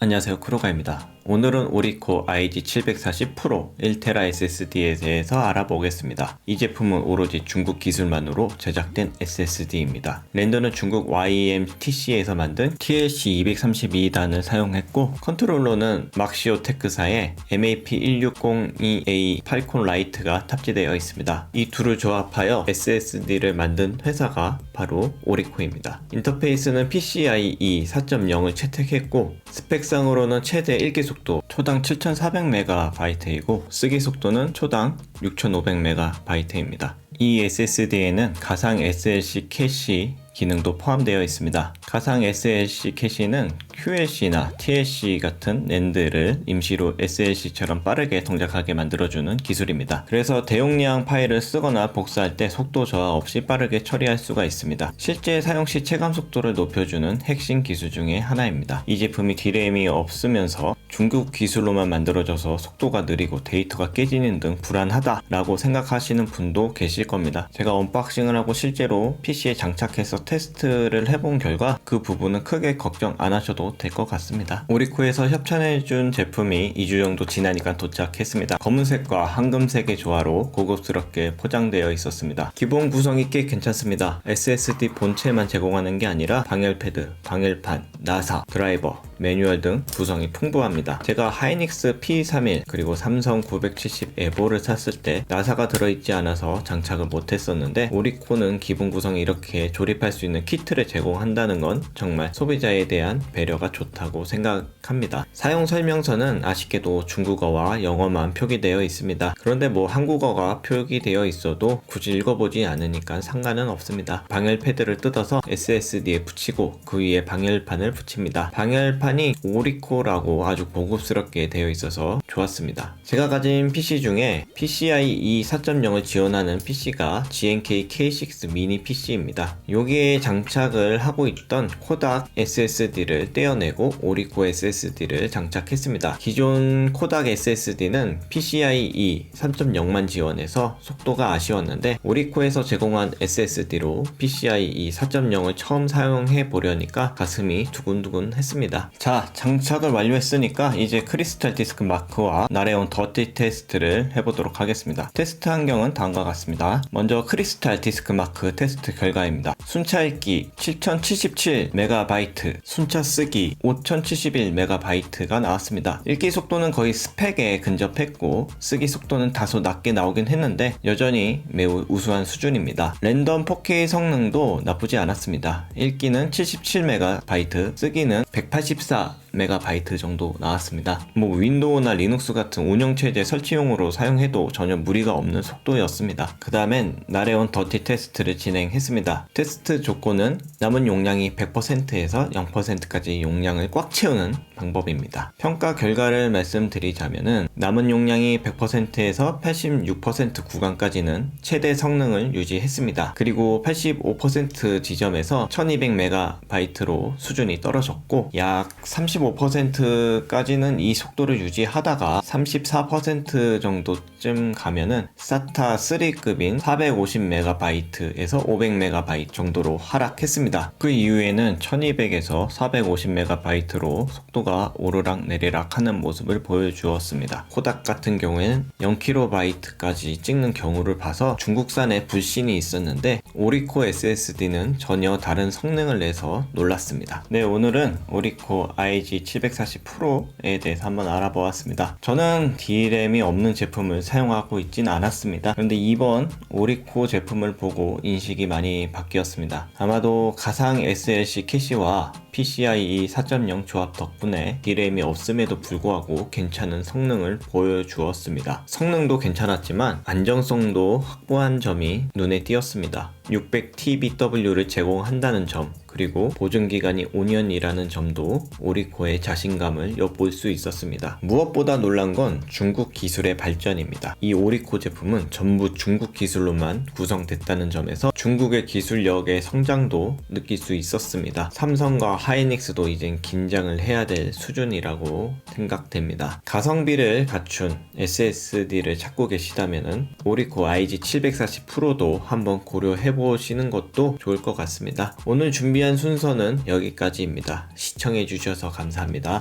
안녕하세요, 크루가입니다. 오늘은 오리코 IG740 프로 1TB SSD에 대해서 알아보겠습니다. 이 제품은 오로지 중국 기술만으로 제작된 SSD입니다. 랜더는 중국 YMTC에서 만든 TLC232단을 사용했고, 컨트롤러는 막시오 테크사의 MAP1602A 8콘 라이트가 탑재되어 있습니다. 이 둘을 조합하여 SSD를 만든 회사가 바로 오리코입니다. 인터페이스는 PCIe 4.0을 채택했고, 스펙상으로는 최대 읽기 속도 초당 7400MB이고 쓰기 속도는 초당 6500MB입니다. 이 SSD에는 가상 SLC 캐시 기능도 포함되어 있습니다. 가상 SLC 캐시는 QLC나 TLC 같은 낸드를 임시로 SLC처럼 빠르게 동작하게 만들어주는 기술입니다. 그래서 대용량 파일을 쓰거나 복사할 때 속도 저하 없이 빠르게 처리할 수가 있습니다. 실제 사용 시 체감 속도를 높여주는 핵심 기술 중에 하나입니다. 이 제품이 D램이 없으면서 중국 기술로만 만들어져서 속도가 느리고 데이터가 깨지는 등 불안하다라고 생각하시는 분도 계실 겁니다. 제가 언박싱을 하고 실제로 PC에 장착해서 테스트를 해본 결과 그 부분은 크게 걱정 안 하셔도 될 것 같습니다. 오리코에서 협찬해준 제품이 2주 정도 지나니까 도착했습니다. 검은색과 황금색의 조화로 고급스럽게 포장되어 있었습니다. 기본 구성이 꽤 괜찮습니다. SSD 본체만 제공하는 게 아니라 방열 패드, 방열판, 나사, 드라이버, 매뉴얼 등 구성이 풍부합니다. 제가 하이닉스 P31 그리고 삼성 970 에보를 샀을 때 나사가 들어있지 않아서 장착을 못했었는데, 오리코는 기본 구성이 이렇게 조립할 수 있는 키트를 제공한다는 건 정말 소비자에 대한 배려가 좋다고 생각합니다. 사용 설명서는 아쉽게도 중국어와 영어만 표기되어 있습니다. 그런데 뭐 한국어가 표기되어 있어도 굳이 읽어보지 않으니까 상관은 없습니다. 방열 패드를 뜯어서 SSD에 붙이고 그 위에 방열판을 붙입니다. 방열판이 오리코라고 아주 고급스럽게 되어 있어서 좋았습니다. 제가 가진 PC 중에 PCIe 4.0을 지원하는 PC가 GNK K6 미니 PC입니다. 여기에 장착을 하고 있던 코닥 SSD를 떼어내고 오리코 SSD를 장착했습니다. 기존 코닥 SSD는 PCIe 3.0만 지원해서 속도가 아쉬웠는데, 오리코에서 제공한 SSD로 PCIe 4.0을 처음 사용해 보려니까 가슴이 두근두근 했습니다. 자, 장착을 완료했으니까 이제 크리스탈 디스크 마크와 나레온 더티 테스트를 해보도록 하겠습니다. 테스트 환경은 다음과 같습니다. 먼저 크리스탈 디스크 마크 테스트 결과입니다. 순차 읽기 7077MB, 순차 쓰기 5071MB가 나왔습니다. 읽기 속도는 거의 스펙에 근접했고 쓰기 속도는 다소 낮게 나오긴 했는데 여전히 매우 우수한 수준입니다. 랜덤 4K 성능도 나쁘지 않았습니다. 읽기는 77MB, 쓰기는 184MB 정도 나왔습니다. 뭐 윈도우나 리눅스 같은 운영체제 설치용으로 사용해도 전혀 무리가 없는 속도였습니다. 그 다음엔 나레온 더티 테스트를 진행했습니다. 테스트 조건은 남은 용량이 100%에서 0%까지 용량을 꽉 채우는 방법입니다. 평가 결과를 말씀드리자면은 남은 용량이 100%에서 86% 구간까지는 최대 성능을 유지했습니다. 그리고 85% 지점에서 1200MB로 수준이 떨어졌고, 약 35%까지는 이 속도를 유지하다가 34% 정도쯤 가면은 SATA 3급인 450MB에서 500MB 정도로 하락했습니다. 그 이후에는 1200에서 450MB로 속도가 오르락 내리락 하는 모습을 보여주었습니다. 코닥 같은 경우에는 0KB까지 찍는 경우를 봐서 중국산에 불신이 있었는데, 오리코 SSD는 전혀 다른 성능을 내서 놀랐습니다. 네, 오늘은 오리코 IG740 프로에 대해서 한번 알아보았습니다. 저는 D램이 없는 제품을 사용하고 있진 않았습니다. 그런데 이번 오리코 제품을 보고 인식이 많이 바뀌었습니다. 아마도 가상 SLC 캐시와 PCIe 4.0 조합 덕분에 D램이 없음에도 불구하고 괜찮은 성능을 보여주었습니다. 성능도 괜찮았지만 안정성도 확보한 점이 눈에 띄었습니다. 600TBW를 제공한다는 점, 그리고 보증기간이 5년이라는 점도 오리코의 자신감을 엿볼 수 있었습니다. 무엇보다 놀란 건 중국 기술의 발전입니다. 이 오리코 제품은 전부 중국 기술로만 구성됐다는 점에서 중국의 기술력의 성장도 느낄 수 있었습니다. 삼성과 하이닉스도 이젠 긴장을 해야 될 수준이라고 생각됩니다. 가성비를 갖춘 SSD를 찾고 계시다면 오리코 IG740 프로도 한번 고려해보시는 것도 좋을 것 같습니다. 오늘 준비한 순서는 여기까지입니다. 시청해주셔서 감사합니다.